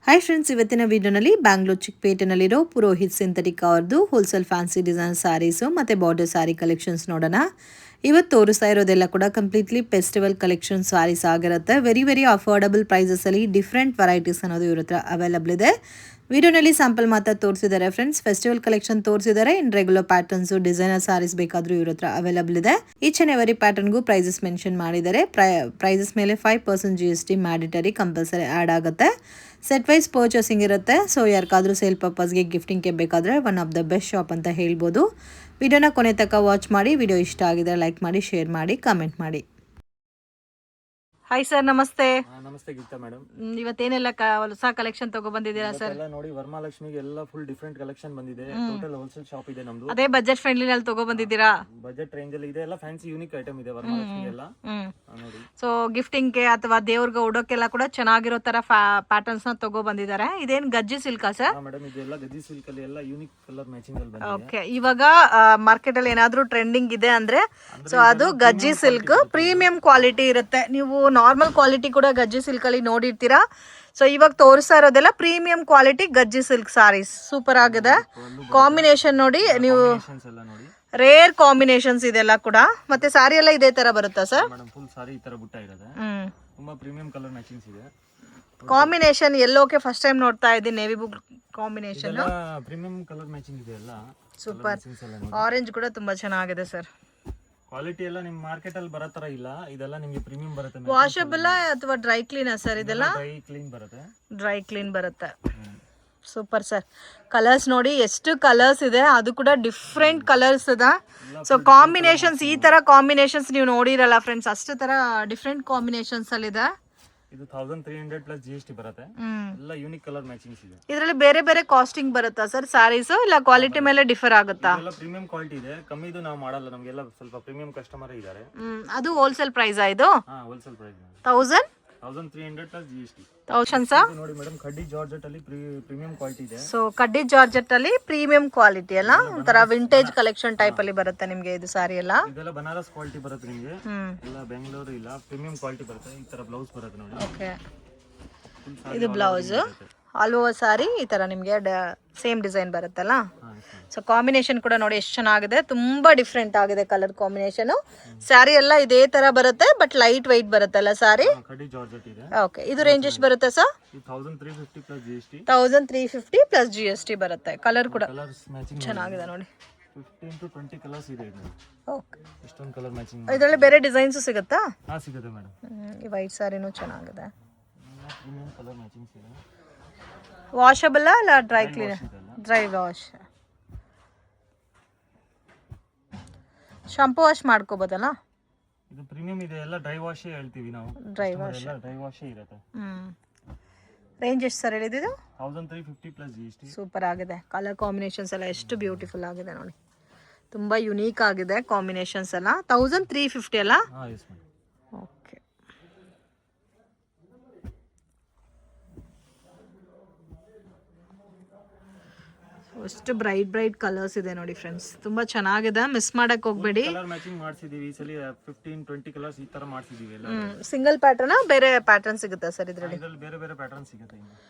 Hi friends, ಇವತ್ತಿನ ವಿಡಿಯೋನಲ್ಲಿ Bangalore ಚಿಕ್ಕಪೇಟೆನಲ್ಲಿರೋ Purohit synthetic ಅವ್ರದ್ದು ಹೋಲ್ಸೇಲ್ ಫ್ಯಾನ್ಸಿ ಡಿಸೈನ್ ಸ್ಯಾರೀಸು ಮತ್ತು ಬಾರ್ಡರ್ ಸ್ಯಾರಿ ಕಲೆಕ್ಷನ್ಸ್ ನೋಡೋಣ. ಇವತ್ತು ತೋರಿಸ್ತಾ ಇರೋದೆಲ್ಲ ಕೂಡ ಕಂಪ್ಲೀಟ್ಲಿ ಫೆಸ್ಟಿವಲ್ ಕಲೆಕ್ಷನ್ ಸ್ಯಾರೀಸ್ ಆಗಿರುತ್ತೆ. ವೆರಿ ಅಫೋರ್ಡಬಲ್ ಪ್ರೈಸಸಲ್ಲಿ ಡಿಫ್ರೆಂಟ್ ವೆರೈಟೀಸ್ ಅನ್ನೋದು ಇವ್ರ ಹತ್ರ ಅವೈಲಬಲ್ ಇದೆ. ವಿಡಿಯೋನಲ್ಲಿ ಸ್ಯಾಂಪಲ್ ಮಾತ್ರ ತೋರಿಸಿದ್ದಾರೆ ಫ್ರೆಂಡ್ಸ್. ಫೆಸ್ಟಿವಲ್ ಕಲೆಕ್ಷನ್ ತೋರಿಸಿದ್ದಾರೆ. In regular patterns designer sarees ಬೇಕಾದರೂ ಇವ್ರ ಹತ್ರ ಅವೈಲಬಲ್ ಇದೆ. ಈಚ್ ಅಂಡ್ ಎವರಿ ಪ್ಯಾಟರ್ನ್ಗೂ ಪ್ರೈಸಸ್ ಮೆನ್ಷನ್ ಮಾಡಿದ್ದಾರೆ. ಪ್ರೈಸಸ್ ಮೇಲೆ 5% GST ಮ್ಯಾಂಡೇಟರಿ ಕಂಪಲ್ಸರಿ ಆ್ಯಡ್ ಆಗುತ್ತೆ. ಸೆಟ್ ವೈಸ್ ಪರ್ಚೇಸಿಂಗ್ ಇರುತ್ತೆ. ಸೊ ಯಾರಿಗಾದ್ರೂ ಸೇಲ್ ಪರ್ಪಸ್ಗೆ ಗಿಫ್ಟಿಂಗ್ಗೆ ಬೇಕಾದರೆ one of the best shop ಅಂತ ಹೇಳ್ಬೋದು. ವಿಡಿಯೋನ ಕೊನೆ ತನಕ ವಾಚ್ ಮಾಡಿ. ವಿಡಿಯೋ ಇಷ್ಟ ಆಗಿದ್ರೆ ಲೈಕ್ ಮಾಡಿ, ಶೇರ್ ಮಾಡಿ, ಕಮೆಂಟ್ ಮಾಡಿ. ಹಾಯ್ ಸರ್, ನಮಸ್ತೆ. ನಮಸ್ತೆ ಗೀತಾ ಮೇಡಮ್. ಇವತ್ತೇನೆಲ್ಲ ಹೊಸ ಕಲೆಕ್ಷನ್ ತಗೋ ಬಂದಿದ್ದೀರಾ ಸರ್? ಎಲ್ಲ ನೋಡಿ, ವರಮಹಾಲಕ್ಷ್ಮಿಗೆ ಎಲ್ಲ ಫುಲ್ ಡಿಫರೆಂಟ್ ಕಲೆಕ್ಷನ್ ಬಂದಿದೆ. ಟೋಟಲ್ ಹೋಲ್ಸೇಲ್ ಶಾಪ್ ಇದೆ ನಮ್ದು. ಅದೇ ಬಜೆಟ್ ಫ್ರೆಂಡ್ಲಿ ನಲ್ಲಿ ತಗೋ ಬಂದಿದ್ದೀರಾ? ಬಜೆಟ್ ರೇಂಜ್ ಅಲ್ಲಿ ಇದೆ. ಎಲ್ಲ ಫ್ಯಾನ್ಸಿ ಯೂನಿಕ್ ಐಟಮ್ ಇದೆ ವರಮಹಾಲಕ್ಷ್ಮಿಗೆ ಎಲ್ಲ ನೋಡಿ. ಸೊ ಗಿಫ್ಟಿಂಗ್ ಗೆ ಅಥವಾ ದೇವ್ರಿಗೆ ಉಡೋಕೆಲ್ಲ ಕೂಡ ಚೆನ್ನಾಗಿರೋ ತರ ಪ್ಯಾಟರ್ನ್ಸ್ ನ ತಗೋ ಬಂದಿದ್ದಾರೆ. ಇದೇನ್ ಗಜ್ಜಿ ಸಿಲ್ಕಾ ಸರ್? ಮೇಡಮ್ ಇದೆಲ್ಲ ಗಜ್ಜಿ ಸಿಲ್ಕ್ ಅಲ್ಲಿ ಎಲ್ಲ ಯೂನಿಕ್ ಕಲರ್ ಮ್ಯಾಚಿಂಗ್ ಅಲ್ಲಿ ಬಂದಿದೆ. ಓಕೆ, ಇವಾಗ ಮಾರ್ಕೆಟ್ ಅಲ್ಲಿ ಏನಾದ್ರೂ ಟ್ರೆಂಡಿಂಗ್ ಇದೆ ಅಂದ್ರೆ ಸೊ ಅದು ಗಜ್ಜಿ ಸಿಲ್ಕ್ ಪ್ರೀಮಿಯಂ ಕ್ವಾಲಿಟಿ ಇರುತ್ತೆ. ನೀವು ನಾರ್ಮಲ್ ಕ್ವಾಲಿಟಿ ಕೂಡ ಗಜ್ಜಿ ಸಿಲ್ಕ್ ಅಲ್ಲಿ ನೋಡಿರ್ತೀರಾ. ಸೊ ಇವಾಗ ತೋರಿಸ್ತಾ ಇರೋದೆಲ್ಲ premium quality Gajji silk sarees. Super ಆಗಿದೆ. ಕಾಂಬಿನೇಷನ್ ನೋಡಿ, ನೀವು ರೇರ್ ಕಾಂಬಿನೇಷನ್ಸ್ ಇದೆಲ್ಲ ಕೂಡ. ಮತ್ತೆ ಸಾರಿ ಎಲ್ಲ ಇದೇ ತರ ಬರುತ್ತಾ ಸರ್? ಮೇಡಮ್ ಫುಲ್ ಸಾರಿ ಈ ತರ ಬುಟ್ಟ ಇರುತ್ತೆ. ತುಂಬಾ ಪ್ರೀಮಿಯಂ ಕಲರ್ ಮ್ಯಾಚಿಂಗ್ಸ್ ಇದೆ. ಕಾಂಬಿನೇಷನ್ ಎಲ್ಲೋಕೆ ಫಸ್ಟ್ ಟೈಮ್ ನೋಡ್ತಾ ಇದ್ದೀನಿ. Navy blue combination, premium colour matching ಇದೆ ಎಲ್ಲ. ಸೂಪರ್. ಆರೆಂಜ್ ಕೂಡ ತುಂಬಾ ಚೆನ್ನಾಗಿದೆ ಸರ್. ಕ್ವಾಲಿಟಿ ಎಲ್ಲ ನಿಮ್ ಮಾರ್ಕೆಟ್ ಅಲ್ಲಿ ಬರೋ ತರ ಇಲ್ಲ. ಇದೆಲ್ಲ ನಿಮಗೆ ಪ್ರೀಮಿಯಂ ಬರುತ್ತೆ. ವಾಷಬಲ್ ಅಥವಾ ಡ್ರೈ ಕ್ಲೀನ್ ಸರ್? ಇದೆಲ್ಲ ಡ್ರೈ ಕ್ಲೀನ್ ಬರುತ್ತೆ. ಡ್ರೈ ಕ್ಲೀನ್ ಬರುತ್ತೆ. Super sir. ಕಲರ್ಸ್ ನೋಡಿ, ಎಷ್ಟು ಕಲರ್ಸ್ ಇದೆ. ಅದು ಕೂಡ ಡಿಫ್ರೆಂಟ್ ಕಲರ್ಸ್ ಇದೆ. ಸೊ ಕಾಂಬಿನೇಷನ್ಸ್, ಈ ತರ ಕಾಂಬಿನೇಷನ್ಸ್ ನೀವು ನೋಡಿರಲ್ಲ ಫ್ರೆಂಡ್ಸ್. ಅಷ್ಟು ತರ ಡಿಫ್ರೆಂಟ್ ಕಾಂಬಿನೇಷನ್ಸ್ ಅಲ್ಲಿ ಇದೆ. ಇದು 1300 ಪ್ಲಸ್ GST ಬರುತ್ತೆ. ಎಲ್ಲ ಯೂನಿಕ್ ಕಲರ್ ಮ್ಯಾಚಿಂಗ್ಸ್ ಇದೆ. ಇದರಲ್ಲಿ ಬೇರೆ ಬೇರೆ ಕಾಸ್ಟಿಂಗ್ ಬರುತ್ತಾ ಸರ್ ಸಾರೀಸ್? ಇಲ್ಲ ಕ್ವಾಲಿಟಿ ಮೇಲೆ ಡಿಫರ್ ಆಗುತ್ತಾ? ಎಲ್ಲ ಪ್ರೀಮಿಯಂ ಕ್ವಾಲಿಟಿ ಇದೆ. ಕಮ್ಮಿದು ನಾವು ಮಾಡಲ್ಲ. ನಮಗೆಲ್ಲ ಸ್ವಲ್ಪ ಪ್ರೀಮಿಯಂ ಕಸ್ಟಮರ್ ಇದ್ದಾರೆ. ಅದು ಹೋಲ್ಸೇಲ್ ಪ್ರೈಸ್ ಇದು? Wholesale price 1300 plus GST. 1000 sir. ನೋಡಿ ಮೇಡಮ್, ಕಡ್ಡಿ ಜಾರ್ಜೆಟ್ ಅಲ್ಲಿ ಪ್ರೀಮಿಯಂ ಕ್ವಾಲಿಟಿ ಇದೆ. ಸೊ ಕಡ್ಡಿ ಜಾರ್ಜೆಟ್ ಅಲ್ಲಿ ಪ್ರೀಮಿಯಂ ಕ್ವಾಲಿಟಿ ಅಲ್ಲ, ಒಂಥರ ವಿಂಟೇಜ್ ಕಲೆಕ್ಷನ್ ಟೈಪ್ ಅಲ್ಲಿ ಬರುತ್ತೆ ನಿಮಗೆ ಇದು ಸಾರಿ ಎಲ್ಲ. ಇದೆಲ್ಲ ಬನಾರಸ್ ಕ್ವಾಲಿಟಿ ಬರುತ್ತೆ ನಿಮಗೆ. ಎಲ್ಲ ಬೆಂಗಳೂರು ಇಲ್ಲ, ಪ್ರೀಮಿಯಂ ಕ್ವಾಲಿಟಿ ಬರುತ್ತೆ. ಈ ತರ ಬ್ಲೌಸ್ ಬರುತ್ತೆ ನೋಡಿ. ಓಕೆ, ಇದು ಬ್ಲೌಸ್. ಆಲ್ ಓವರ್ ಸಾರಿ ಈ ತರ ನಿಮಗೆ ಸೇಮ್ ಡಿಸೈನ್ ಬರುತ್ತಲ್ಲ. ಸೊ ಕಾಂಬಿನೇಷನ್ ಕೂಡ ನೋಡಿ ಎಷ್ಟು ಚೆನ್ನಾಗಿದೆ. ತುಂಬಾ ಡಿಫ್ರೆಂಟ್ ಆಗಿದೆ ಕಲರ್ ಕಾಂಬಿನೇಷನ್. ಸ್ಯಾರಿ ಎಲ್ಲ ಇದೇ ತರ ಬರುತ್ತೆ, ಬಟ್ ಲೈಟ್ ವೈಟ್ ಬರುತ್ತಲ್ಲ ಸಾರಿ. ಓಕೆ, ಇದು ರೇಂಜ್ ಎಷ್ಟು ಬರುತ್ತೆ sir? 1350 plus GST. 1350 plus GST ಬರುತ್ತೆ. ಕಲರ್ ಕೂಡ ಚೆನ್ನಾಗಿದೆ ನೋಡಿ. 15 to 20 ಕಲರ್ಸ್ ಇದೆ ಇದು. ಓಕೆ, ಇಷ್ಟೊಂದು ಕಲರ್ ಮ್ಯಾಚಿಂಗ್. ಇದರಲ್ಲಿ ಬೇರೆ ಡಿಸೈನ್ಸ್ ಸಿಗುತ್ತಾ? ಸಿಗುತ್ತೆ ಮೇಡಮ್. ಈ ವೈಟ್ ಸಾರಿನೂ ಚೆನ್ನಾಗಿದೆ. ಪ್ರೀಮಿಯಂ ಕಲರ್ ಮ್ಯಾಚಿಂಗ್ಸ್ ಇದೆ. ವಾಷಬಲ್ ಅಲ್ಲ dry clean? Dry wash. Shampoo wash ಮಾಡ್ಕೋಬೋದಲ್ಲ? ಇದು ಪ್ರೀಮಿಯಂ ಇದೆ. ಎಲ್ಲ ಡ್ರೈ ವಾಶ್ ಹೇಳ್ತೀವಿ ನಾವು. ಡ್ರೈ ವಾಶ್, ಎಲ್ಲ ಡ್ರೈ ವಾಶ್ ಇರುತ್ತೆ. ರೇಂಜ್ ಎಷ್ಟು ಸರ್ ಹೇಳಿದ್ದು? 1350 ಪ್ಲಸ್ GST. ಸೂಪರ್ ಆಗಿದೆ. ಕಲರ್ ಕಾಂಬಿನೇಷನ್ಸ್ ಎಲ್ಲ ಎಷ್ಟು ಬ್ಯೂಟಿಫುಲ್ ಆಗಿದೆ ನೋಡಿ. ತುಂಬಾ ಯುನೀಕ್ ಆಗಿದೆ ಕಾಂಬಿನೇಷನ್ಸ್ ಎಲ್ಲ. 1350 ಅಲ್ಲ? ಓಕೆ, ಎಷ್ಟು ಬ್ರೈಟ್ ಕಲರ್ಸ್ ಇದೆ ನೋಡಿ ಫ್ರೆಂಡ್ಸ್. ತುಂಬಾ ಚೆನ್ನಾಗಿದೆ. ಮಿಸ್ ಮಾಡಕ್ ಹೋಗ್ಬೇಡಿ. ಕಲರ್ ಮ್ಯಾಚಿಂಗ್ ಮಾಡಿಸಿದೀವಿ ಈ ಸಲ. 15-20 ಕಲರ್ಸ್ ಈ ತರ ಮಾಡಿಸಿದೀವಿ ಎಲ್ಲ. ಸಿಂಗಲ್ ಪ್ಯಾಟರ್ನ್ ಬೇರೆ ಪ್ಯಾಟರ್ನ್ ಸಿಗುತ್ತೆ ಸರ್ ಇದರಲ್ಲಿ? ಬೇರೆ ಬೇರೆ ಪ್ಯಾಟರ್ನ್ ಸಿಗುತ್ತೆ.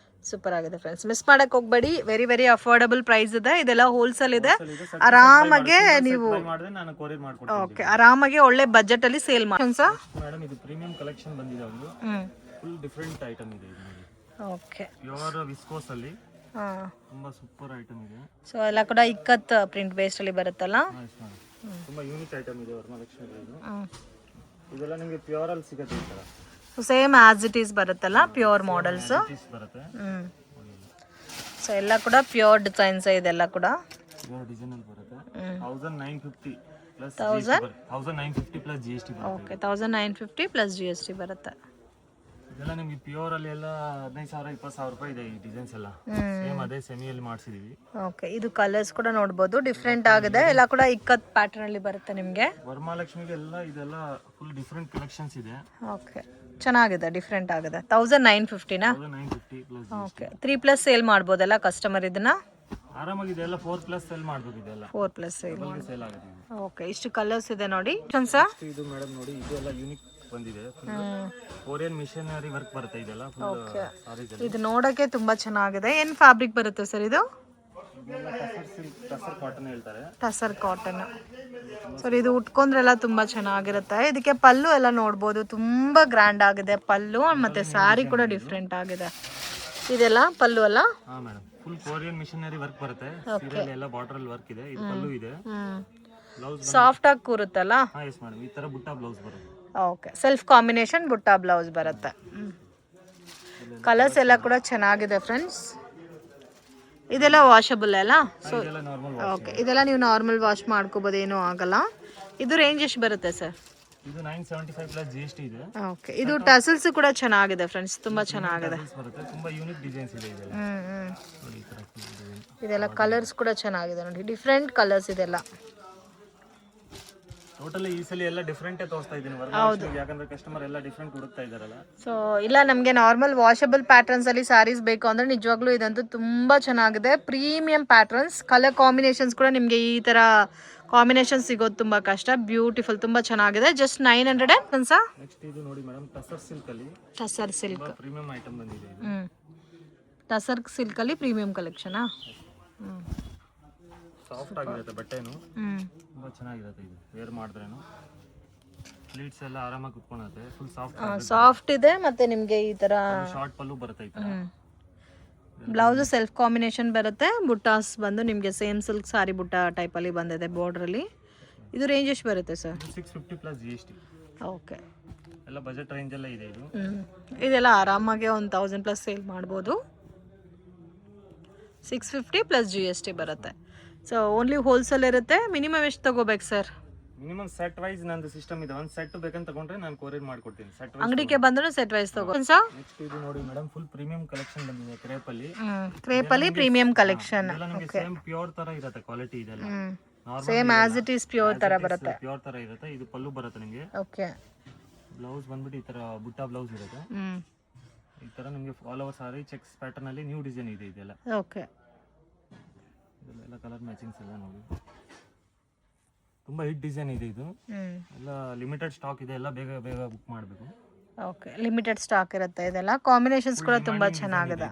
ಸೂಪರ್ ಆಗಿದೆ ಫ್ರೆಂಡ್ಸ್. ಮಿಸ್ ಮಾಡಕ್ ಹೋಗ್ಬೇಡಿ. ವೆರಿ ಅಫೋರ್ಡಬಲ್ ಪ್ರೈಸ್ ಇದೆ. ಇದೆಲ್ಲ ಹೋಲ್ಸೇಲ್ ಇದೆ. ಆರಾಮಾಗಿ ನೀವು ಓಕೆ, ಆರಾಮಾಗಿ ಒಳ್ಳೆ ಬಜೆಟ್ ಅಲ್ಲಿ ಸೇಲ್ ಮಾಡಿ ಸರ್. ಮೇಡಮ್ ಇದು ಪ್ರೀಮಿಯಂ ಕಲೆಕ್ಷನ್ ಬಂದಿದೆ. ಒಂದು ಫುಲ್ ಡಿಫರೆಂಟ್ ಐಟಮ್ ಇದೆ ಇದು ನೋಡಿ. ಓಕೆ, ಪ್ಯೂರ್ ವಿಸ್ಕೋಸ್ ಅಲ್ಲಿ ತುಂಬಾ ಸೂಪರ್ ಐಟಮ್ ಇದೆ. ಸೊ ಎಲ್ಲ ಕೂಡ ಇಕ್ಕತ್ ಪ್ರಿಂಟ್ ಬೇಸ್ಡ್ ಅಲ್ಲಿ ಬರುತ್ತಲ್ಲ. ತುಂಬಾ ಯೂನಿಕ್ ಐಟಮ್ ಇದೆ ವರಮಹಾಲಕ್ಷ್ಮಿ. ಇದೆಲ್ಲ ನಿಮಗೆ ಪ್ಯೂರ್ ಅಲ್ಲಿ ಸಿಗುತ್ತೆ ಈ ತರ. So same as it is ಬರುತ್ತಲ್ಲ, ಪ್ಯೂರ್ ಮಾಡೆಲ್ಸ್ ಬರುತ್ತೆ. ಸೊ ಎಲ್ಲ ಕೂಡ ಪ್ಯೂರ್ ಡಿಸೈನ್ಸ್. ಇದೆಲ್ಲ ಕೂಡ ಪ್ಯೂರ್ ಡಿಸೈನ್ ಅಲ್ಲಿ ಬರುತ್ತೆ. 1950 ಪ್ಲಸ್ 1950 ಪ್ಲಸ್ GST ಬರುತ್ತೆ. ಓಕೆ, 1950 ಪ್ಲಸ್ GST ಬರುತ್ತೆ. ಇದೆಲ್ಲ ನಿಮಗೆ ಪ್ಯೂರ್ ಅಲ್ಲಿ ಎಲ್ಲ 15,000 20,000 ರೂಪಾಯಿ ಇದೆ. ಈ ಡಿಸೈನ್ಸ್ ಎಲ್ಲ ಸೇಮ್ ಅದೇ ಸೆಮಿಯಲ್ಲಿ ಮಾಡಿಸಿದೀವಿ. ಓಕೆ, ಇದು ಕಲರ್ಸ್ ಕೂಡ ನೋಡಬಹುದು, ಡಿಫರೆಂಟ್ ಆಗಿದೆ. ಎಲ್ಲ ಕೂಡ ಇಕ್ಕತ್ ಪ್ಯಾಟರ್ನ್ ಅಲ್ಲಿ ಬರುತ್ತೆ ನಿಮಗೆ. ವರಮಹಾಲಕ್ಷ್ಮಿಗೆ ಎಲ್ಲ ಇದೆಲ್ಲ ಫುಲ್ ಡಿಫರೆಂಟ್ ಕಲೆಕ್ಷನ್ಸ್ ಇದೆ. ಓಕೆ, ಚೆನ್ನಾಗಿದೆ, ಡಿಫರೆಂಟ್ ಆಗಿದೆ. 1950 ನಾ? 1950 ಪ್ಲಸ್. ಓಕೆ, 3+ ಸೇಲ್ ಮಾಡ್ಬೋದಲ್ಲ ಕಸ್ಟಮರ್ ಇದನ್ನ? ಆರಾಮಾಗಿ ಇದೆಲ್ಲ 4+ ಸೇಲ್ ಮಾಡ್ಬೋದು. ಇದೆಲ್ಲ 4+ ಸೇಲ್ ಆಗುತ್ತೆ. ಓಕೆ, ಇಷ್ಟು ಕಲರ್ಸ್ ಇದೆ ನೋಡಿ. ಇದು ಮೇಡಮ್ ನೋಡಿ, ಇದು ಎಲ್ಲ ಯೂನಿಕ್ ಬಂದಿದೆ. ಕೊರಿಯನ್ ಮಿಷನರಿ ವರ್ಕ್ ಬರುತ್ತೆ ಇದೆಲ್ಲ ಫುಲ್ ಸಾರೀಸ್ ಅಲ್ಲಿ. ಇದು ನೋಡಕ್ಕೆ ತುಂಬಾ ಚೆನ್ನಾಗಿದೆ. ಏನ್ ಫ್ಯಾಬ್ರಿಕ್ ಬರುತ್ತೆ ಸರ್ ಇದು? ಇದೆಲ್ಲ ಟಸರ್ ಕಾಟನ್ ಹೇಳ್ತಾರೆ. ಟಸರ್ ಕಾಟನ್. ಸರ್ ಇದು ಉಟ್ಕೊಂಡ್ರೆಲ್ಲ ತುಂಬಾ ಚೆನ್ನಾಗಿರುತ್ತೆ. ಇದಕ್ಕೆ ಪಲ್ಲು ಎಲ್ಲ ನೋಡ್ಬೋದು, ತುಂಬಾ ಗ್ರ್ಯಾಂಡ್ ಆಗಿದೆ ಪಲ್ಲು, ಮತ್ತೆ ಸ್ಯಾರಿ ಕೂಡ ಡಿಫ್ರೆಂಟ್ ಆಗಿದೆ. ಇದೆಲ್ಲ ಪಲ್ಲು ಅಲ್ಲ? ಹಾ madam, full Korean machinery work ಬರುತ್ತೆ. ಸೀರೆಯಲ್ಲಿ ಎಲ್ಲ ಬಾರ್ಡರ್ ಅಲ್ಲಿ ವರ್ಕ್ ಇದೆ. ಇದು ಪಲ್ಲು ಇದೆ. ಬ್ಲೌಸ್ ಸಾಫ್ಟ್ ಆಗಿ ಕೂರುತ್ತಲ್ಲ? ಹಾ ಎಸ್ ಮೇಡಮ್, ಈ ತರ ಬುಟ್ಟ ಬ್ಲೌಸ್ ಬರುತ್ತೆ. ಓಕೆ, ಸೆಲ್ಫ್ ಕಾಂಬಿನೇಷನ್ ಬುಟ್ಟ ಬ್ಲೌಸ್ ಬರುತ್ತೆ. ಕಲರ್ಸ್ ಎಲ್ಲ ಕೂಡ ಚೆನ್ನಾಗಿದೆ ಫ್ರೆಂಡ್ಸ್. ಇದೆಲ್ಲ ವಾಷಬಲ್ ಅಲ್ಲ? ಸೊ ಇದೆಲ್ಲ ನಾರ್ಮಲ್. ಓಕೆ, ಇದೆಲ್ಲ ನೀವು ನಾರ್ಮಲ್ ವಾಶ್ ಮಾಡ್ಕೋಬೋದು, ಏನೂ ಆಗಲ್ಲ. ಇದು ರೇಂಜ್ ಎಷ್ಟು ಬರುತ್ತೆ ಸರ್? ಇದು 975 ಪ್ಲಸ್ GST ಇದೆ. ಓಕೆ, ಇದು ಟಸಲ್ಸ್ ಕೂಡ ಚೆನ್ನಾಗಿದೆ ಫ್ರೆಂಡ್ಸ್, ತುಂಬಾ ಚೆನ್ನಾಗಿದೆ. ಬರುತ್ತೆ, ತುಂಬಾ ಯೂನಿಕ್ ಡಿಸೈನ್ಸ್ ಇದೆ ಇದೆಲ್ಲ. ನೋಡಿ ಈ ತರ ಡಿಸೈನ್. ಇದೆಲ್ಲ ಕಲರ್ಸ್ ಕೂಡ ಚೆನ್ನಾಗಿದೆ ನೋಡಿ, ಡಿಫ್ರೆಂಟ್ ಕಲರ್ಸ್ ಇದೆಲ್ಲ. ಟೋಟಲಿ ಈ ಸಲ ಎಲ್ಲ ಡಿಫ್ರೆಂಟ್ ತೋರಿಸ್ತಾ ಇದ್ದೀನಿ ವರಮಹಾಲಕ್ಷ್ಮಿಗೆ, ಯಾಕಂದ್ರೆ ಕಸ್ಟಮರ್ ಎಲ್ಲ ಡಿಫ್ರೆಂಟ್ ಹುಡುಕ್ತಾ ಇದಾರಲ್ಲ. ಸೊ ಇಲ್ಲ, ನಮಗೆ ನಾರ್ಮಲ್ ವಾಷಬಲ್ ಪ್ಯಾಟರ್ನ್ಸ್ ಅಲ್ಲಿ ಸ್ಯಾರೀಸ್ ಬೇಕು ಅಂದ್ರೆ ನಿಜವಾಗ್ಲೂ ಇದಂತೂ ತುಂಬಾ ಚೆನ್ನಾಗಿದೆ. ಪ್ರೀಮಿಯಂ ಪ್ಯಾಟರ್ನ್ಸ್, ಕಲರ್ ಕಾಂಬಿನೇಷನ್ಸ್ ಕೂಡ ನಿಮಗೆ ಈ ತರ ಕಾಂಬಿನೇಷನ್ ಸಿಗೋದು ತುಂಬಾ ಕಷ್ಟ. ಬ್ಯೂಟಿಫುಲ್, ತುಂಬಾ ಚೆನ್ನಾಗಿದೆ. ಜಸ್ಟ್ 900 ಅನ್ಸಾ? ನೆಕ್ಸ್ಟ್ ಇದು ನೋಡಿ ಮೇಡಮ್, ಟಸರ್ ಸಿಲ್ಕ್ ಅಲ್ಲಿ. ಟಸರ್ ಸಿಲ್ಕ್ ಪ್ರೀಮಿಯಂ ಐಟಮ್ ಬಂದಿದೆ ಇದು. ಟಸರ್ ಸಿಲ್ಕ್ ಅಲ್ಲಿ ಪ್ರೀಮಿಯಂ ಕಲೆಕ್ಷನಾ? ಸಾಫ್ಟ್ ಆಗಿರುತ್ತೆ ಬಟ್ಟೆನು, ತುಂಬಾ ಚೆನ್ನಾಗಿರುತ್ತೆ. ಇದು ವೇರ್ ಮಾಡಿದ್ರೇನು ಪ್ಲೀಟ್ಸ್ ಎಲ್ಲ ಆರಾಮಾಗಿ ಕುತ್ಕೊಳ್ಳುತ್ತೆ. ಫುಲ್ ಸಾಫ್ಟ್ ಇದೆ. ಮತ್ತೆ ನಿಮಗೆ ಈ ತರ ಶಾರ್ಟ್ ಪಲ್ಲು ಬರುತ್ತೆ. ಈ ತರ ಬ್ಲೌಸ್ ಸೆಲ್ಫ್ ಕಾಂಬಿನೇಷನ್ ಬರುತ್ತೆ. ಬುಟ್ಟಾಸ್ ಬಂದು ನಿಮಗೆ ಸೇಮ್ ಸಿಲ್ಕ್ ಸಾರಿ ಬುಟ್ಟ ಟೈಪ್ ಅಲ್ಲಿ ಬಂದಿದೆ ಬಾರ್ಡರ್ ಅಲ್ಲಿ. ಇದು ರೇಂಜ್ ಎಷ್ಟು ಬರುತ್ತೆ ಸರ್? 650 plus GST. ಓಕೆ, ಎಲ್ಲ ಬಜೆಟ್ ರೇಂಜ್ ಎಲ್ಲ ಇದೆ ಇದು. ಇದೆಲ್ಲ ಆರಾಮಾಗಿ 1000 ಪ್ಲಸ್ ಸೇಲ್ ಮಾಡ್ಬೋದು. 650 ಪ್ಲಸ್ GST ಬರುತ್ತೆ. ಸೊ ಓನ್ಲಿ ಹೋಲ್ಸೇಲ್ ಇರುತ್ತೆ. ಮಿನಿಮಮ್ ಎಷ್ಟು ತಗೋಬೇಕು ಸರ್? ಮಿನಿಮಮ್ ಸೆಟ್ ವೈಸ್ ನಂದು ಸಿಸ್ಟಮ್ ಇದೆ. ಒಂದು ಸೆಟ್ ಬೇಕಂತ ತಗೊಂಡ್ರೆ ನಾನು ಕೊರಿಯರ್ ಮಾಡ್ಕೊಡ್ತೀನಿ. ಸೆಟ್ ವೈಸ್ ಅಂಗಡಿಗೆ ಬಂದ್ರು ಸೆಟ್ ವೈಸ್ ತಗೋ ಸರ್. ನೆಕ್ಸ್ಟ್ ಇದು ನೋಡಿ ಮೇಡಮ್, ಫುಲ್ ಪ್ರೀಮಿಯಂ ಕಲೆಕ್ಷನ್ ಬಂದಿದೆ ಕ್ರೇಪ್ ಅಲ್ಲಿ. ಕ್ರೇಪ್ ಅಲ್ಲಿ ಪ್ರೀಮಿಯಂ ಕಲೆಕ್ಷನ್. ಎಲ್ಲ ನಿಮಗೆ ಸೇಮ್ ಪ್ಯೂರ್ ತರ ಇರುತ್ತೆ ಕ್ವಾಲಿಟಿ. ಇದೆಲ್ಲ same as it is pure ತರ ಬರುತ್ತೆ. ಪ್ಯೂರ್ ತರ ಇರುತ್ತೆ. ಇದು ಪಲ್ಲು ಬರುತ್ತೆ ನಿಮಗೆ. ಓಕೆ, ಬ್ಲೌಸ್ ಬಂದ್ಬಿಟ್ಟು ಈ ತರ ಬುಟ್ಟ ಬ್ಲೌಸ್ ಇರುತ್ತೆ. ಈ ತರ ನಿಮಗೆ ಆಲ್ ಓವರ್ ಸಾರಿ ಚೆಕ್ಸ್ ಪ್ಯಾಟರ್ನ್ ಅಲ್ಲಿ ನ್ಯೂ ಡಿಸೈನ್ ಇದೆ ಇದೆಲ್ಲ. ಓಕೆ, ಇದೆಲ್ಲ ಕಲರ್ ಮ್ಯಾಚಿಂಗ್ಸ್ ಎಲ್ಲ ನೋಡಿ, ತುಂಬಾ ಹಿಟ್ ಡಿಸೈನ್ ಇದೆ ಇದು. ಎಲ್ಲ ಲಿಮಿಟೆಡ್ ಸ್ಟಾಕ್ ಇದೆ, ಎಲ್ಲ ಬೇಗ ಬೇಗ ಬುಕ್ ಮಾಡಬೇಕು. ಓಕೆ, ಲಿಮಿಟೆಡ್ ಸ್ಟಾಕ್ ಇರುತ್ತೆ. ಇದೆಲ್ಲ ಕಾಂಬಿನೇಷನ್ಸ್ ಕೂಡ ತುಂಬಾ ಚೆನ್ನಾಗಿದೆ.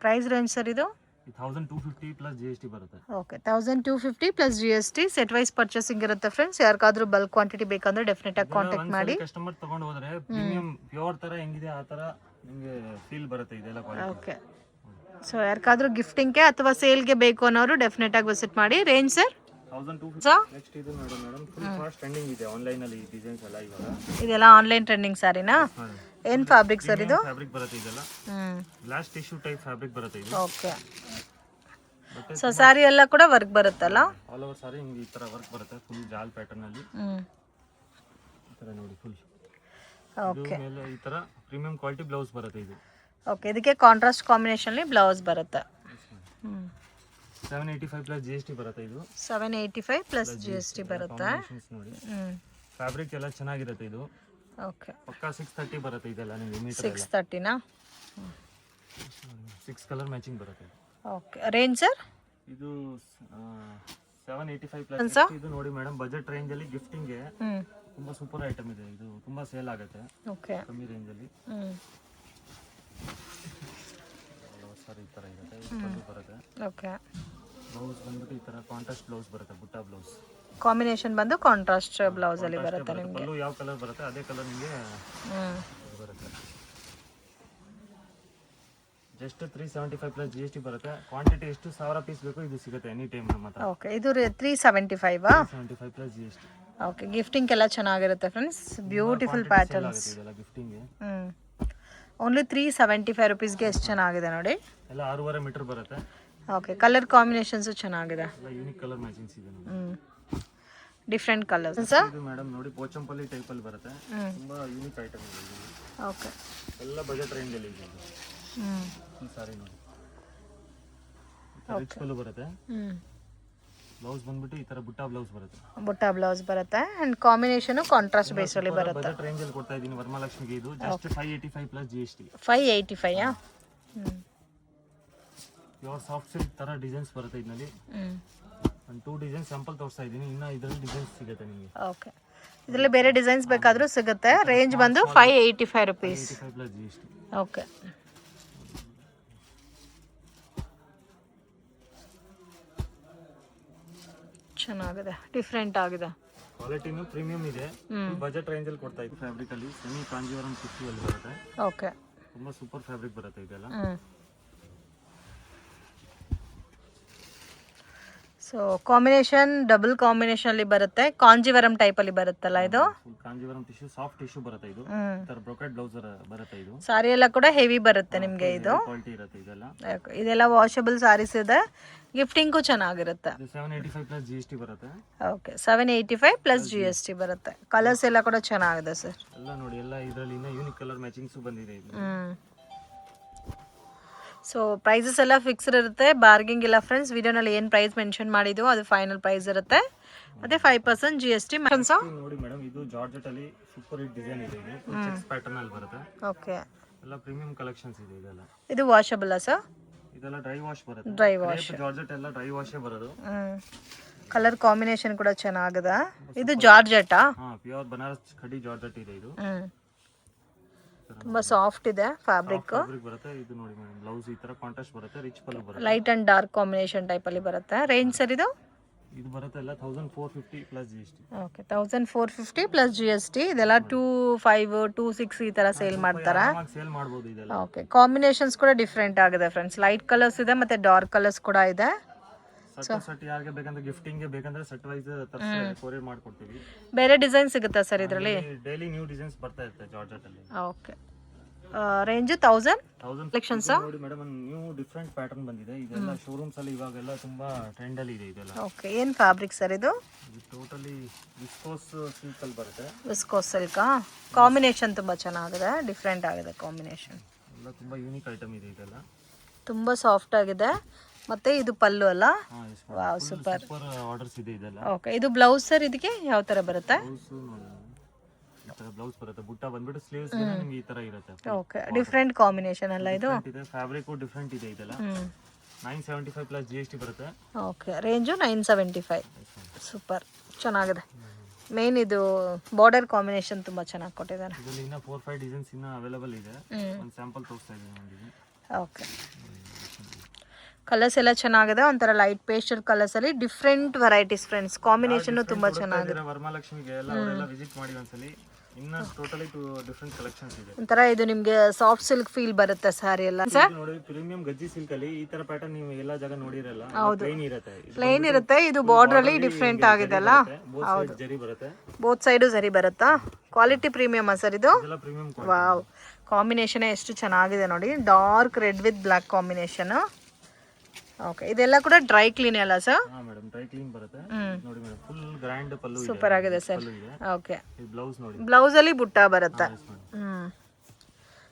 ಪ್ರೈಸ್ ರೇಂಜ್ ಸರ್ ಇದು? 1250 ಪ್ಲಸ್ GST ಬರುತ್ತೆ. Okay, 1250 plus GST. Set wise purchasing ಇರುತ್ತೆ ಫ್ರೆಂಡ್ಸ್. ಯಾರಿಗಾದ್ರೂ ಬಲ್ಕ್ ಕ್ವಾಂಟಿಟಿ ಬೇಕಂದ್ರೆ ಡೆಫಿನೆಟ್ ಆಗಿ ಕಾಂಟ್ಯಾಕ್ಟ್ ಮಾಡಿ. ಕಸ್ಟಮರ್ ತಗೊಂಡು ಹೋದ್ರೆ ಪ್ರೀಮಿಯಂ ಪ್ಯೂರ್ ತರ ಹೆಂಗಿದೆ ಆ ತರ ನಿಮಗೆ ಫೀಲ್ ಬರುತ್ತೆ ಇದೆಲ್ಲ ಕ್ವಾಲಿಟಿ. ಓಕೆ, ಸೊ ಯಾರಿಗಾದ್ರೂ ಗಿಫ್ಟಿಂಗ್ಗೆ ಅಥವಾ ಸೇಲ್ಗೆ ಬೇಕು ಅನ್ನೋರು ಡೆಫಿನೆಟ್ ಆಗಿ ವಿಸಿಟ್ ಮಾಡಿ. Range sir? 1250. ನೆಕ್ಸ್ಟ್ ಇದು ನೋಡಿ ಮೇಡಮ್, ಫುಲ್ ಫಾಸ್ಟ್ ಟ್ರೆಂಡಿಂಗ್ ಇದೆ ಆನ್ಲೈನ್ ಅಲ್ಲಿ ಈ ಡಿಸೈನ್ಸ್ ಎಲ್ಲ ಇವಾಗ. ಇದೆಲ್ಲ ಆನ್ಲೈನ್ ಟ್ರೆಂಡಿಂಗ್ ಸಾರಿನಾ? ಏನ್ ಫ್ಯಾಬ್ರಿಕ್ ಸರ್ ಇದು? ಫ್ಯಾಬ್ರಿಕ್ ಬರುತ್ತೆ ಇದೆಲ್ಲ. ಗ್ಲಾಸ್ ಟಿಶ್ಯೂ ಟೈಪ್ ಫ್ಯಾಬ್ರಿಕ್ ಬರುತ್ತೆ ಇದು. ಓಕೆ, ಸೊ ಸಾರಿ ಎಲ್ಲ ಕೂಡ ವರ್ಕ್ ಬರುತ್ತಲ್ಲ? ಆಲ್ ಓವರ್ ಸಾರಿ ಹಿಂಗೆ ಈ ತರ ವರ್ಕ್ ಬರುತ್ತೆ. ಫುಲ್ ಜಾಲ್ ಪ್ಯಾಟರ್ನ್ ಅಲ್ಲಿ ಈ ತರ ನೋಡಿ ಫುಲ್. ಓಕೆ, ಮೇಲೆ ಈ ತರ ಪ್ರೀಮಿಯಂ ಕ್ವಾಲಿಟಿ ಬ್ಲೌಸ್ ಬರುತ್ತೆ ಇದು. ಓಕೆ, ಇದಕ್ಕೆ ಕಾಂಟ್ರಾಸ್ಟ್ ಕಾಂಬಿನೇಷನ್ ಅಲ್ಲಿ ಬ್ಲೌಸ್ ಬರುತ್ತೆ. 785 ಪ್ಲಸ್ GST ಬರುತ್ತೆ ಇದು. 785 ಪ್ಲಸ್ GST ಬರುತ್ತೆ. ನೋಡಿ ಫ್ಯಾಬ್ರಿಕ್ ಎಲ್ಲ ಚೆನ್ನಾಗಿರುತ್ತೆ ಇದು. ಓಕೆ, ಪಕ್ಕಾ 630 ಬರುತ್ತೆ ಇದೆಲ್ಲ ನಿಮಗೆ ಮೀಟರ್. 630 ನಾ? 6 ಕಲರ್ ಮ್ಯಾಚಿಂಗ್ ಬರುತ್ತೆ. Okay, range sir? ಇದು 785 ಪ್ಲಸ್. ಇದು ನೋಡಿ ಮೇಡಮ್, ಬಜೆಟ್ ರೇಂಜ್ ಅಲ್ಲಿ ಗಿಫ್ಟಿಂಗ್ ಗೆ ತುಂಬಾ ಸೂಪರ್ ಐಟಮ್ ಇದೆ ಇದು. ತುಂಬಾ ಸೇಲ್ ಆಗುತ್ತೆ. ಓಕೆ, ಕಮ್ಮಿ ರೇಂಜ್ ಅಲ್ಲಿ. ಸಾರಿ ಈ ತರ ಇರುತ್ತೆ. ಇದು ಬರುತ್ತೆ. ಓಕೆ, ಬ್ಲೌಸ್ ಬಂದ್ಬಿಟ್ಟು ಈ ತರ ಕಾಂಟ್ರಾಸ್ಟ್ ಬ್ಲೌಸ್ ಬರುತ್ತೆ, ಬುಟ್ಟ ಬ್ಲೌಸ್. ಕಾಂಬಿನೇಷನ್ ಬಂದು ಕಾಂಟ್ರಾಸ್ಟ್ ಬ್ಲೌಸ್ ಅಲ್ಲಿ ಬರುತ್ತೆ ನಿಮಗೆ. ಪಲ್ಲು ಯಾವ ಕಲರ್ ಬರುತ್ತೆ ಅದೇ ಕಲರ್ ನಿಮಗೆ ಬರುತ್ತೆ. ಜಸ್ಟ್ 375 ಪ್ಲಸ್ GST ಬರುತ್ತೆ. ಕ್ವಾಂಟಿಟಿ ಎಷ್ಟು 1000 ಪೀಸ್ ಬೇಕು ಇದು ಸಿಗುತ್ತೆ ಎನಿ ಟೈಮ್ ನಮ್ಮ ಹತ್ರ. ಓಕೆ, ಇದು 375 ಆ? 375 ಪ್ಲಸ್ GST. ಓಕೆ, ಗಿಫ್ಟಿಂಗ್ ಎಲ್ಲ ಚೆನ್ನಾಗಿರುತ್ತೆ ಫ್ರೆಂಡ್ಸ್. Beautiful patterns. ಇದೆಲ್ಲ ಗಿಫ್ಟಿಂಗ್ ಗೆ ಓನ್ಲಿ 375 ರುಪೀಸ್ಗೆ ಎಷ್ಟು ಚೆನ್ನಾಗಿದೆ ನೋಡಿ. ಎಲ್ಲ 6.5 ಮೀಟರ್ ಬರುತ್ತೆ. ಓಕೆ, ಕಲರ್ ಕಾಂಬಿನೇಷನ್ಸ್ ಚೆನ್ನಾಗಿದೆ. ಎಲ್ಲ ಯೂನಿಕ್ ಕಲರ್ ಮ್ಯಾಚಿಂಗ್ಸ್ ಇದೆ ನೋಡಿ. Different colours sir. ಇದು ಮೇಡಮ್ ನೋಡಿ ಪೋಚಂಪಲ್ಲಿ ಟೈಪ್ ಅಲ್ಲಿ ಬರುತ್ತೆ. ತುಂಬಾ ಯೂನಿಕ್ ಐಟಮ್ ಇದೆ ಇದು. ಓಕೆ, ಎಲ್ಲ ಬಜೆಟ್ ರೇಂಜ್ ಅಲ್ಲಿ ಇದೆ ಇದು. ಈ ಸಾರಿ ನೋಡಿ ರಿಚ್ ಪಲ್ಲು ಬರುತ್ತೆ. ಬ್ಲೌಸ್ ಬಂದ್ಬಿಟ್ಟು ಈ ತರ ಬುಟ್ಟ ಬ್ಲೌಸ್ ಬರುತ್ತೆ. ಬುಟ್ಟ ಬ್ಲೌಸ್ ಬರುತ್ತೆ ಅಂಡ್ ಕಾಂಬಿನೇಷನ್ ಕಾಂಟ್ರಾಸ್ಟ್ ಬೇಸ್ ಅಲ್ಲಿ ಬರುತ್ತೆ. ಬಜೆಟ್ ರೇಂಜ್ ಅಲ್ಲಿ ಕೊಡ್ತಾ ಇದೀನಿ ವರಮಹಾಲಕ್ಷ್ಮಿಗೆ. ಇದು ಜಸ್ಟ್ 585 ಪ್ಲಸ್ GST. 585 ಆ? ಪ್ಯೂರ್ ಸಾಫ್ಟ್ ಸಿಲ್ಕ್ ತರ ಡಿಸೈನ್ಸ್ ಬರುತ್ತೆ ಇದರಲ್ಲಿ. ಒಂದು 2 ಡಿಸೈನ್ ಸ್ಯಾಂಪಲ್ ತೋರಿಸ್ತಾ ಇದ್ದೀನಿ. ಇನ್ನ ಇದರಲ್ಲಿ ಡಿಸೈನ್ಸ್ ಸಿಗುತ್ತೆ ನಿಮಗೆ. ಓಕೆ, ಇದರಲ್ಲಿ ಬೇರೆ ಡಿಸೈನ್ಸ್ ಬೇಕಾದರೂ ಸಿಗುತ್ತೆ. ರೇಂಜ್ ಬಂದು 585 ರುಪೀಸ್. 85 plus GST. ಓಕೆ, ಚೆನ್ನಾಗಿದೆ, ಡಿಫ್ರೆಂಟ್ ಆಗಿದೆ. ಕ್ವಾಲಿಟಿನೂ ಪ್ರೀಮಿಯಂ ಇದೆ. ಬಜೆಟ್ ರೇಂಜ್ ಅಲ್ಲಿ ಕೊಡ್ತಾ ಇತ್ತು. ಫ್ಯಾಬ್ರಿಕ್ ಅಲ್ಲಿ ಸೆಮಿ ಕಾಂಜೀವರಂ ಟಿಶ್ಯೂ ಅಲ್ಲಿ ಬರುತ್ತೆ. ಓಕೆ, ತುಂಬಾ ಸೂಪರ್ ಫ್ಯಾಬ್ರಿಕ್ ಬರುತ್ತೆ ಇದೆಲ್ಲ. ಸೊ ಕಾಂಬಿನೇಷನ್ ಡಬಲ್ ಕಾಂಬಿನೇಷನ್ ಅಲ್ಲಿ ಬರುತ್ತೆ. ಕಾಂಜೀವರಂ ಟೈಪ್ ಅಲ್ಲಿ ಬರುತ್ತಲ್ಲ ಇದು. Full Kanjivaram tissue, soft tissue ಬರುತ್ತೆ ಇದು. ತರ ಬ್ರೊಕೆಟ್ ಬ್ಲೌಸ್ ಬರುತ್ತೆ ಇದು. ಸಾರಿ ಎಲ್ಲ ಕೂಡ ಹೆವಿ ಬರುತ್ತೆ ನಿಮಗೆ ಇದು. ಕ್ವಾಲಿಟಿ ಇರುತ್ತೆ ಇದೆಲ್ಲ. ಇದೆಲ್ಲ ವಾಷಬಲ್ ಸಾರೀಸ್ ಇದೆ. ಗಿಫ್ಟಿಂಗು ಚೆನ್ನಾಗಿರುತ್ತೆ. 785 ಪ್ಲಸ್ GST ಬರುತ್ತೆ. ಓಕೆ, 785 ಪ್ಲಸ್ GST ಬರುತ್ತೆ. ಕಲರ್ಸ್ ಎಲ್ಲ ಕೂಡ ಚೆನ್ನಾಗಿದೆ ಸರ್. ಎಲ್ಲ ನೋಡಿ, ಎಲ್ಲ ಇದರಲ್ಲಿ ಇನ್ನ ಯೂನಿಕ್ ಕಲರ್ ಮ್ಯಾಚಿಂಗ್ಸ್ ಬಂದಿದೆ ಇದು. ಸೊ ಪ್ರೈಸಸ್ ಎಲ್ಲ ಫಿಕ್ಸ್ಡ್ ಇರುತ್ತೆ, ಬಾರ್ಗಿಂಗ್ ಇಲ್ಲ ಫ್ರೆಂಡ್ಸ್. ವಿಡಿಯೋನಲ್ಲಿ ಏನು ಪ್ರೈಸ್ ಮೆನ್ಷನ್ ಮಾಡಿದ್ವು ಅದು ಫೈನಲ್ ಪ್ರೈಸ್ ಇರುತ್ತೆ. ಮತ್ತೆ 5% GST. ನೋಡಿ ಮೇಡಮ್, ಇದು ಜಾರ್ಜೆಟ್ ಅಲ್ಲಿ ಸೂಪರ್ ಹಿಟ್ ಡಿಸೈನ್ ಇದೆ. ಇದು ಚೆಕ್ಸ್ ಪ್ಯಾಟರ್ನ್ ಅಲ್ಲಿ ಬರುತ್ತೆ. ಓಕೆ, ಎಲ್ಲ ಪ್ರೀಮಿಯಂ ಕಲೆಕ್ಷನ್ಸ್ ಇದೆ ಇದೆಲ್ಲ. ಇದು ವಾಷಬಲ್ ಸರ್? ಇದೆಲ್ಲ ಡ್ರೈ ವಾಶ್ ಬರುತ್ತೆ. Dry wash. ಜಾರ್ಜೆಟ್ ಎಲ್ಲ ಡ್ರೈ ವಾಶೇ ಬರೋದು. ಕಲರ್ ಕಾಂಬಿನೇಷನ್ ಕೂಡ ಚೆನ್ನಾಗಿದೆ. ಇದು ಜಾರ್ಜೆಟಾ? ಹಾ, ಪ್ಯೂರ್ ಬನಾರಸ್ ಖಡಿ ಜಾರ್ಜೆಟ್ ಇದೆ ಇದು. ತುಂಬಾ ಸಾಫ್ಟ್ ಇದೆ ಫ್ಯಾಬ್ರಿಕ್. ಬರುತ್ತೆ ಇದು. ನೋಡಿ ಮೇಡಮ್, ಬ್ಲೌಸ್ ಈ ತರ ಕಾಂಟ್ರಾಸ್ಟ್ ಬರುತ್ತೆ. ರಿಚ್ ಪಲ್ಲು ಬರುತ್ತೆ. Light and dark combination type ಅಲ್ಲಿ ಬರುತ್ತೆ. ರೇಂಜ್ ಸರ್ ಇದು? ಇದು ಬರುತ್ತೆ ಎಲ್ಲ 1450 plus GST. Okay, 1450 plus GST. ಇದೆಲ್ಲ 25 26 ಈ ತರ ಸೇಲ್ ಮಾಡ್ತಾರಾ? ಸೇಲ್ ಮಾಡಬಹುದು ಇದೆಲ್ಲ. ಓಕೆ, ಕಾಂಬಿನೇಷನ್ಸ್ ಕೂಡ ಡಿಫ್ರೆಂಟ್ ಆಗಿದೆ ಫ್ರೆಂಡ್ಸ್. ಲೈಟ್ ಕಲರ್ಸ್ ಇದೆ ಮತ್ತೆ ಡಾರ್ಕ್ ಕಲರ್ಸ್ ಕೂಡ ಇದೆ. ಸೆಟ್ ಯಾರಿಗೆ ಬೇಕಂದ್ರೆ ಗಿಫ್ಟಿಂಗ್ ಗೆ ಬೇಕಂದ್ರೆ ಸೆಟ್ ವೈಸ್ ಕೊರಿಯರ್ ಮಾಡ್ಕೊಡ್ತೀವಿ. ಬೇರೆ ಡಿಸೈನ್ ಸಿಗುತ್ತಾ ಸರ್ ಇದರಲ್ಲಿ? ಡೈಲಿ ನ್ಯೂ ಡಿಸೈನ್ಸ್ ಬರ್ತಾ ಇರುತ್ತೆ ಜಾರ್ಜೆಟ್ ಅಲ್ಲಿ. Okay, range 1000 collections. ನೋಡಿ ಮೇಡಮ್, ನ್ಯೂ ಡಿಫರೆಂಟ್ ಪ್ಯಾಟರ್ನ್ ಬಂದಿದೆ. ಇದೆಲ್ಲ ಶೋರೂಮ್ಸ್ ಅಲ್ಲಿ ಇವಾಗೆಲ್ಲ ತುಂಬಾ ಟ್ರೆಂಡ್ ಅಲ್ಲಿ ಇದೆ ಇದೆಲ್ಲ. ಓಕೆ, ಏನು ಫ್ಯಾಬ್ರಿಕ್ ಸರ್ ಇದು? ಟೋಟಲಿ ವಿಸ್ಕೋಸ್ ಸಿಲ್ಕ್ ಅಲ್ಲಿ ಬರುತ್ತೆ. Viscose silk. ಕಾಂಬಿನೇಷನ್ ತುಂಬಾ ಚೆನ್ನಾಗಿದೆ, ಡಿಫ್ರೆಂಟ್ ಆಗಿದೆ ಕಾಂಬಿನೇಷನ್. ಎಲ್ಲ ತುಂಬಾ ಯೂನಿಕ್ ಐಟಮ್ ಇದೆ ಇದೆಲ್ಲ. ತುಂಬಾ ಸಾಫ್ಟ್ ಆಗಿದೆ. ಮತ್ತೆ ಇದು ಪಲ್ಲು ಅಲ್ಲ? ವಾವ್, ಸೂಪರ್ ಆರ್ಡರ್ಸ್ ಇದೆ ಇದೆಲ್ಲ. ಓಕೆ, ಇದು ಬ್ಲೌಸ್ ಸರ್ ಇದಕ್ಕೆ ಯಾವ ತರ ಬರುತ್ತೆ? ಈ ತರ ಬ್ಲೌಸ್ ಬರುತ್ತೆ. ಬುಟ್ಟ ಬಂದ್ಬಿಟ್ಟು ಸ್ಲೀವ್ಸ್ ಗೆ ನಿಮಗೆ ಈ ತರ ಇರುತ್ತೆ. ಓಕೆ, ಡಿಫರೆಂಟ್ ಕಾಂಬಿನೇಷನ್ ಅಲ್ಲ ಇದು? ಫ್ಯಾಬ್ರಿಕ್ ಡಿಫರೆಂಟ್ ಇದೆ ಇದೆಲ್ಲ. 975 ಪ್ಲಸ್ GST ಬರುತ್ತೆ. Okay, range 975. ಸೂಪರ್, ಚೆನ್ನಾಗಿದೆ. ಮೇನ್ ಇದು ಬಾರ್ಡರ್ ಕಾಂಬಿನೇಷನ್ ತುಂಬಾ ಚೆನ್ನಾಗಿ ಕೊಟ್ಟಿದ್ದಾರೆ. ಇದರಲ್ಲಿ ಇನ್ನ 4-5 ಡಿಸೈನ್ಸ್ ಇನ್ನ ಅವೈಲೇಬಲ್ ಇದೆ. ಒಂದು ಸ್ಯಾಂಪಲ್ ತೋರಿಸ್ತಾ ಇದ್ದೀನಿ ನಿಮಗೆ. ಓಕೆ, ಕಲರ್ಸ್ ಎಲ್ಲ ಚೆನ್ನಾಗಿದೆ. ಒಂಥರ ಲೈಟ್ ಪೇಸ್ಟಲ್ ಕಲರ್ಸ್ ಅಲ್ಲಿ ಡಿಫ್ರೆಂಟ್ ವೆರೈಟೀಸ್ ಫ್ರೆಂಡ್ಸ್. ಕಾಂಬಿನೇಷನ್ ತುಂಬಾ ಚೆನ್ನಾಗಿದೆ. ವರಮಹಾಲಕ್ಷ್ಮಿಗೆ ಎಲ್ಲ ವಿಸಿಟ್ ಮಾಡಿ ಒಂದ್ಸಲಿ. ಇನ್ನ ಟೋಟಲಿ ಡಿಫರೆಂಟ್ ಕಲೆಕ್ಷನ್ಸ್ ಇದೆ. ಒಂಥರ ಇದು ನಿಮಗೆ ಸಾಫ್ಟ್ ಸಿಲ್ಕ್ ಫೀಲ್ ಬರುತ್ತೆ ಸಾರಿ ಎಲ್ಲ ಸರ್. ನೋಡಿ, ಪ್ರೀಮಿಯಂ ಗಜ್ಜಿ ಸಿಲ್ಕ್ ಅಲ್ಲಿ ಈ ತರ ಪ್ಯಾಟರ್ನ್ ನೀವು ಎಲ್ಲಾ ಜಾಗ ನೋಡಿರಲ್ಲ. ಪ್ಲೇನ್ ಇರುತ್ತೆ. ಇದು ಬಾರ್ಡರ್ ಅಲ್ಲಿ ಡಿಫ್ರೆಂಟ್ ಆಗಿದೆ ಅಲ್ಲ? ಹೌದು, ಜರಿ ಬರುತ್ತೆ. ಬೋತ್ ಸೈಡು ಜರಿ ಬರುತ್ತಾ? ಕ್ವಾಲಿಟಿ ಪ್ರೀಮಿಯಮ್ ಸರ್ ಇದು? ಪ್ರೀಮಿಯಂ. ವಾವ್, ಕಾಂಬಿನೇಷನ್ ಎಷ್ಟು ಚೆನ್ನಾಗಿದೆ ನೋಡಿ. Dark red with black combination. Okay, ಇದೆಲ್ಲ ಕೂಡ ಡ್ರೈ ಕ್ಲೀನ್ ಅಲ್ಲ ಸರ್? ಹಾ ಮೇಡಂ, ಡ್ರೈ ಕ್ಲೀನ್ ಬರುತ್ತೆ. ನೋಡಿ ಮೇಡಂ, ಫುಲ್ ಗ್ರ್ಯಾಂಡ್ ಪಲ್ಲು ಇದೆ. ಸೂಪರ್ ಆಗಿದೆ ಸರ್. ಓಕೆ, ಈ ಬ್ಲೌಸ್ ನೋಡಿ. ಬ್ಲೌಸ್ ಅಲ್ಲಿ ಬುಟ್ಟ ಬರುತ್ತೆ.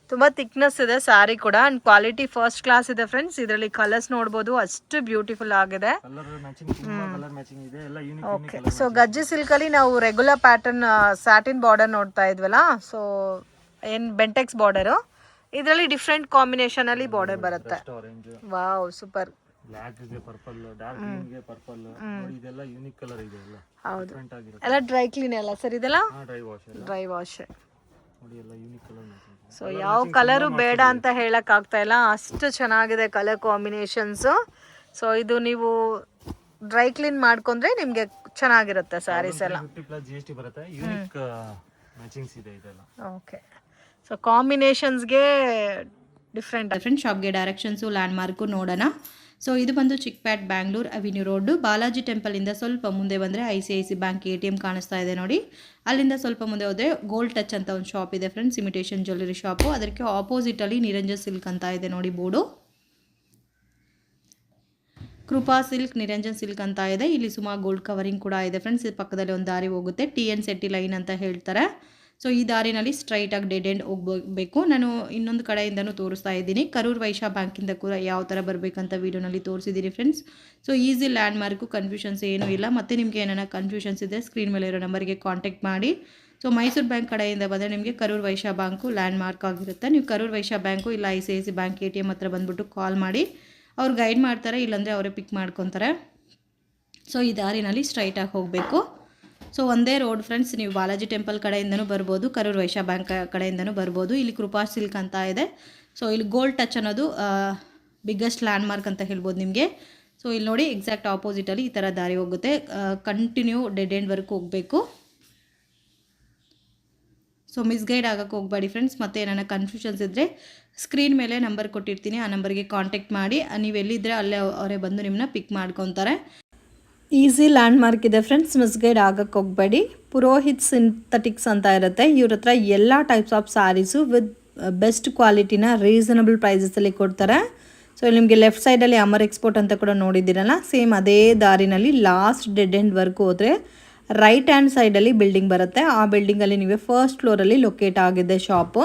ತುಂಬಾ ಥಿಕ್ನೆಸ್ ಇದೆ ಸಾರಿ ಕೂಡ. ಅಂಡ್ ಕ್ವಾಲಿಟಿ ಫಸ್ಟ್ ಕ್ಲಾಸ್ ಇದೆ ಫ್ರೆಂಡ್ಸ್. ಇದರಲ್ಲಿ ಕಲರ್ಸ್ ನೋಡಬಹುದು, ಅಷ್ಟು ಬ್ಯೂಟಿಫುಲ್ ಆಗಿದೆ. ಕಲರ್ ಮ್ಯಾಚಿಂಗ್, ತುಂಬಾ ಕಲರ್ ಮ್ಯಾಚಿಂಗ್ ಇದೆ. ಎಲ್ಲ ಯೂನಿಕ್ ಓಕೆ, ಸೊ ಗಜ್ಜಿ ಸಿಲ್ಕ್ ಅಲ್ಲಿ ನಾವು ರೆಗ್ಯುಲರ್ ಪ್ಯಾಟರ್ನ್ ಸ್ಯಾಟಿನ್ ಬಾರ್ಡರ್ ನೋಡ್ತಾ ಇದ್ವಲ್ಲ, ಸೊ ಏನ್ ಬೆಂಟೆಕ್ಸ್ ಬಾರ್ಡರ್. ಇದರಲ್ಲಿ ಡಿಫ್ರೆಂಟ್ ಕಾಂಬಿನೇಷನ್ ಅಲ್ಲಿ ಬಾರ್ಡರ್ ಬರುತ್ತೆ. Wow, super. ಬ್ಲಾಕ್ ಗೆ ಪರ್ಪಲ್, ಡಾರ್ಕ್ ಗ್ರೀನ್ ಗೆ ಪರ್ಪಲ್. ನೋಡಿ, ಇದೆಲ್ಲ ಯೂನಿಕ್ ಕಲರ್ ಇದೆ ಎಲ್ಲ. ಹೌದು, ಡಿಫರೆಂಟ್ ಆಗಿರುತ್ತೆ. ಎಲ್ಲ ಡ್ರೈ ಕ್ಲೀನ್ ಅಲ್ಲ ಸರ್ ಇದೆಲ್ಲ? Dry wash. Dry wash. ನೋಡಿ, ಎಲ್ಲ ಯೂನಿಕ್ ಕಲರ್ ಮ್ಯಾಚಿಂಗ್. ಸೊ ಯಾವ ಕಲರು ಬೇಡ ಅಂತ ಹೇಳಕ್ ಆಗ್ತಾ ಇಲ್ಲ, ಅಷ್ಟು ಚೆನ್ನಾಗಿದೆ ಕಲರ್ ಕಾಂಬಿನೇಷನ್ಸ್. ಸೊ ಇದು ನೀವು ಡ್ರೈ ಕ್ಲೀನ್ ಮಾಡ್ಕೊಂಡ್ರೆ ನಿಮ್ಗೆ ಚೆನ್ನಾಗಿರುತ್ತೆ ಸ್ಯಾರೀಸ್ ಎಲ್ಲ. 50 ಪ್ಲಸ್ GST ಬರುತ್ತೆ. ಯೂನಿಕ್ ಮ್ಯಾಚಿಂಗ್ಸ್ ಇದೆ ಇದೆಲ್ಲ. ಓಕೆ, ಸೊ ಕಾಂಬಿನೇಷನ್ಸ್ಗೆ ಡಿಫ್ರೆಂಟ್ ಶಾಪ್ಗೆ ಡೈರೆಕ್ಷನ್ಸು ಲ್ಯಾಂಡ್ ಮಾರ್ಕು ನೋಡೋಣ. ಸೊ ಇದು ಬಂದು ಚಿಕ್ಪೇಟ್ ಬ್ಯಾಂಗ್ಳೂರ್ ಅವೆನ್ಯೂ ರೋಡ್, ಬಾಲಾಜಿ ಟೆಂಪಲಿಂದ ಸ್ವಲ್ಪ ಮುಂದೆ ಬಂದರೆ ICICI ಬ್ಯಾಂಕ್ ATM ಕಾಣಿಸ್ತಾ ಇದೆ ನೋಡಿ. ಅಲ್ಲಿಂದ ಸ್ವಲ್ಪ ಮುಂದೆ ಹೋದರೆ ಗೋಲ್ಡ್ ಟಚ್ ಅಂತ ಒಂದು ಶಾಪ್ ಇದೆ ಫ್ರೆಂಡ್ಸ್, ಇಮಿಟೇಷನ್ ಜ್ಯುವೆಲ್ಲರಿ ಶಾಪು. ಅದಕ್ಕೆ ಆಪೋಸಿಟಲ್ಲಿ ನಿರಂಜನ್ ಸಿಲ್ಕ್ ಅಂತ ಇದೆ ನೋಡಿ ಬೋರ್ಡು. ಕೃಪಾ ಸಿಲ್ಕ್, ನಿರಂಜನ್ ಸಿಲ್ಕ್ ಅಂತ ಇದೆ. ಇಲ್ಲಿ ಸುಮಾರು ಗೋಲ್ಡ್ ಕವರಿಂಗ್ ಕೂಡ ಇದೆ ಫ್ರೆಂಡ್ಸ್. ಇದು ಪಕ್ಕದಲ್ಲಿ ಒಂದು ದಾರಿ ಹೋಗುತ್ತೆ, TN ಸೆಟ್ಟಿ ಲೈನ್ ಅಂತ ಹೇಳ್ತಾರೆ. ಸೊ ಈ ದಾರಿನಲ್ಲಿ ಸ್ಟ್ರೈಟಾಗಿ ಡೆಡ್ ಎಂಡ್ ಹೋಗಬೇಕು. ನಾನು ಇನ್ನೊಂದು ಕಡೆಯಿಂದನೂ ತೋರಿಸ್ತಾ ಇದ್ದೀನಿ. ಕರೂರ್ ವೈಶ್ಯ ಬ್ಯಾಂಕಿಂದ ಕೂಡ ಯಾವ ಥರ ಬರಬೇಕಂತ ವೀಡಿಯೋನಲ್ಲಿ ತೋರಿಸಿದ್ದೀನಿ friends. So easy land mark, confusions ಏನೂ ಇಲ್ಲ. ಮತ್ತು ನಿಮಗೆ ಏನಾರ ಕನ್ಫ್ಯೂಷನ್ಸ್ ಇದೆ ಸ್ಕ್ರೀನ್ ಮೇಲೆ ಇರೋ ನಂಬರ್ಗೆ ಕಾಂಟ್ಯಾಕ್ಟ್ ಮಾಡಿ. ಸೊ ಮೈಸೂರು ಬ್ಯಾಂಕ್ ಕಡೆಯಿಂದ ಬಂದರೆ ನಿಮಗೆ Karur Vysya bank land mark ಆಗಿರುತ್ತೆ. ನೀವು ಕರೂರ್ ವೈಶ್ಯ ಬ್ಯಾಂಕು ಇಲ್ಲ ICICI ಬ್ಯಾಂಕ್ ATM ಹತ್ರ ಬಂದುಬಿಟ್ಟು ಕಾಲ್ ಮಾಡಿ, ಅವ್ರು ಗೈಡ್ ಮಾಡ್ತಾರೆ, ಇಲ್ಲಾಂದರೆ ಅವರೇ ಪಿಕ್ ಮಾಡ್ಕೊತಾರೆ. ಸೊ ಈ ದಾರಿನಲ್ಲಿ ಸ್ಟ್ರೈಟಾಗಿ ಹೋಗಬೇಕು. ಸೊ ಒಂದೇ ರೋಡ್ ಫ್ರೆಂಡ್ಸ್, ನೀವು ಬಾಲಾಜಿ ಟೆಂಪಲ್ ಕಡೆಯಿಂದನೂ ಬರ್ಬೋದು, ಕರೂರ್ ವೈಶ್ಯ ಬ್ಯಾಂಕ್ ಕಡೆಯಿಂದನೂ ಬರ್ಬೋದು. ಇಲ್ಲಿ ಕೃಪಾ ಸಿಲ್ಕ್ ಅಂತ ಇದೆ. ಸೊ ಇಲ್ಲಿ ಗೋಲ್ಡ್ ಟಚ್ ಅನ್ನೋದು ಬಿಗ್ಗೆಸ್ಟ್ ಲ್ಯಾಂಡ್ ಮಾರ್ಕ್ ಅಂತ ಹೇಳ್ಬೋದು ನಿಮಗೆ. ಸೊ ಇಲ್ಲಿ ನೋಡಿ ಎಕ್ಸಾಕ್ಟ್ ಆಪೋಸಿಟಲ್ಲಿ ಈ ಥರ ದಾರಿ ಹೋಗುತ್ತೆ. ಕಂಟಿನ್ಯೂ ಡೆಡ್ ಎಂಡ್ವರೆಗೂ ಹೋಗಬೇಕು. ಸೊ ಮಿಸ್ಗೈಡ್ ಆಗೋಕ್ಕೆ ಹೋಗಬೇಡಿ ಫ್ರೆಂಡ್ಸ್. ಮತ್ತು ಏನಾರ ಕನ್ಫ್ಯೂಷನ್ಸ್ ಇದ್ದರೆ ಸ್ಕ್ರೀನ್ ಮೇಲೆ ನಂಬರ್ ಕೊಟ್ಟಿರ್ತೀನಿ, ಆ ನಂಬರ್ಗೆ ಕಾಂಟ್ಯಾಕ್ಟ್ ಮಾಡಿ. ನೀವು ಎಲ್ಲಿದ್ದರೆ ಅಲ್ಲೇ ಅವರೇ ಬಂದು ನಿಮ್ಮನ್ನ ಪಿಕ್ ಮಾಡ್ಕೊತಾರೆ. ಈಸಿ ಲ್ಯಾಂಡ್ ಮಾರ್ಕ್ ಇದೆ ಫ್ರೆಂಡ್ಸ್, ಮಿಸ್ಗೈಡ್ ಆಗಕ್ಕೆ ಹೋಗಬೇಡಿ. ಪುರೋಹಿತ್ ಸಿಂಥೆಟಿಕ್ಸ್ ಅಂತ ಇರುತ್ತೆ. ಇವ್ರ ಹತ್ರ ಎಲ್ಲ types of sarees with best ಕ್ವಾಲಿಟಿನ ರೀಸನಬಲ್ ಪ್ರೈಸಸಲ್ಲಿ ಕೊಡ್ತಾರೆ. ಸೊ ನಿಮಗೆ ಲೆಫ್ಟ್ ಸೈಡಲ್ಲಿ ಅಮರ್ ಎಕ್ಸ್ಪೋರ್ಟ್ ಅಂತ ಕೂಡ ನೋಡಿದ್ದೀರಲ್ಲ, ಸೇಮ್ ಅದೇ ದಾರಿನಲ್ಲಿ ಲಾಸ್ಟ್ ಡೆಡ್ ಎಂಡ್ವರೆಗೂ ಹೋದರೆ ರೈಟ್ ಹ್ಯಾಂಡ್ ಸೈಡಲ್ಲಿ ಬಿಲ್ಡಿಂಗ್ ಬರುತ್ತೆ. ಆ ಬಿಲ್ಡಿಂಗಲ್ಲಿ ನಿಮಗೆ ಫಸ್ಟ್ ಫ್ಲೋರಲ್ಲಿ ಲೊಕೇಟ್ ಆಗಿದೆ ಶಾಪು.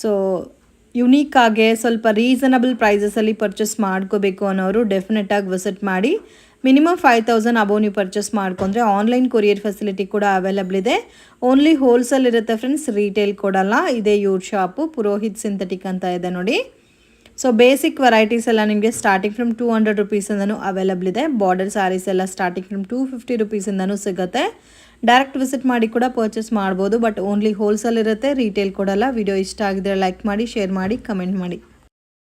ಸೊ ಯುನೀಕಾಗೆ ಸ್ವಲ್ಪ ರೀಸನಬಲ್ ಪ್ರೈಸಸಲ್ಲಿ ಪರ್ಚೇಸ್ ಮಾಡ್ಕೋಬೇಕು ಅನ್ನೋರು ಡೆಫಿನೆಟಾಗಿ ವಿಸಿಟ್ ಮಾಡಿ. ಮಿನಿಮಮ್ 5,000 ಅಬೌವ್ ನೀವು ಪರ್ಚೇಸ್ ಮಾಡ್ಕೊಂಡ್ರೆ ಆನ್ಲೈನ್ ಕೊರಿಯರ್ ಫೆಸಿಲಿಟಿ ಕೂಡ ಅವೈಲಬಲ್ ಇದೆ. ಓನ್ಲಿ ಹೋಲ್ಸೇಲ್ ಇರುತ್ತೆ ಫ್ರೆಂಡ್ಸ್, ರೀಟೇಲ್ ಕೊಡಲ್ಲ. ಇದೇ ಇವ್ರ ಶಾಪು ಪುರೋಹಿತ್ ಸಿಂಥೆಟಿಕ್ ಅಂತ ಇದೆ ನೋಡಿ. ಸೊ ಬೇಸಿಕ್ ವೆರೈಟೀಸ್ ಎಲ್ಲ ನಿಮಗೆ ಸ್ಟಾರ್ಟಿಂಗ್ ಫ್ರಮ್ 200 ರುಪೀಸಿಂದನೂ ಅವೈಲಬಲ್ ಇದೆ. ಬಾರ್ಡರ್ ಸ್ಯಾರೀಸ್ ಎಲ್ಲ ಸ್ಟಾರ್ಟಿಂಗ್ ಫ್ರಮ್ 250 ರುಪೀಸಿಂದನೂ ಸಿಗುತ್ತೆ. ಡೈರೆಕ್ಟ್ ವಿಸಿಟ್ ಮಾಡಿ ಕೂಡ ಪರ್ಚೇಸ್ ಮಾಡ್ಬೋದು, ಬಟ್ ಓನ್ಲಿ ಹೋಲ್ಸೇಲ್ ಇರುತ್ತೆ, ರೀಟೇಲ್ ಕೊಡಲ್ಲ. ವಿಡಿಯೋ ಇಷ್ಟ ಆಗಿದ್ರೆ ಲೈಕ್ ಮಾಡಿ, ಶೇರ್ ಮಾಡಿ, ಕಮೆಂಟ್ ಮಾಡಿ.